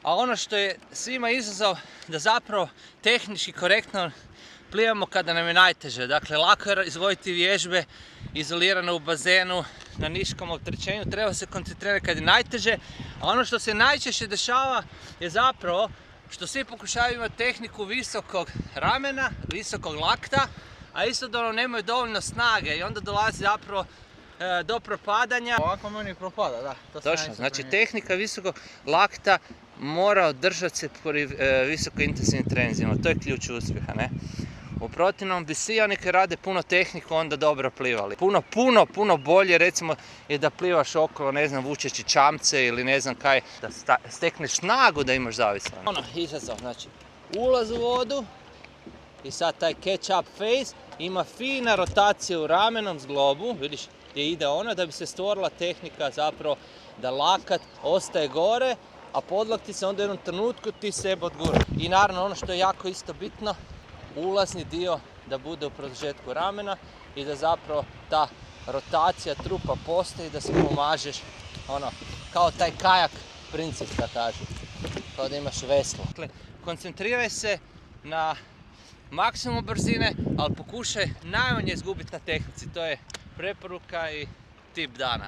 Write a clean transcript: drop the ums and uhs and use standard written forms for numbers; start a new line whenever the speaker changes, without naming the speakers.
A ono što je svima izazov da zapravo tehnički korektno plivamo kada nam je najteže. Dakle, lako je izvoditi vježbe izolirano u bazenu na niskom opterećenju, treba se koncentrirati kad je najteže. A ono što se najčešće dešava je zapravo što svi pokušavaju imati tehniku visokog ramena, visokog lakta, a istodobno nemaju dovoljno snage i onda dolazi zapravo do propadanja.
Ovako meni propada, da.
Točno, znači tehnika visokog lakta mora održati se pri visoko intenzivnim treninzima, to je ključ uspjeha, ne? U protivnom bi svi oni koji rade puno tehniku onda dobro plivali. Puno bolje recimo je da plivaš okolo, ne znam, vučeći čamce ili ne znam kaj, da stekneš snagu da imaš zavisno. Ono, izazov, znači ulaz u vodu i sad taj catch up phase ima fina rotacija u ramenom zglobu, vidiš gdje ide ona, da bi se stvorila tehnika zapravo da lakat ostaje gore, a podlakti se onda u jednom trenutku ti sebe odgura. I naravno ono što je jako isto bitno, ulazni dio da bude u produžetku ramena i da zapravo ta rotacija trupa postoji, da se pomažeš, ono, kao taj kajak princip da kažem, kao da imaš veslo. Dakle, koncentriraj se na maksimum brzine, ali pokušaj najmanje izgubiti na tehnici, to je preporuka i tip dana.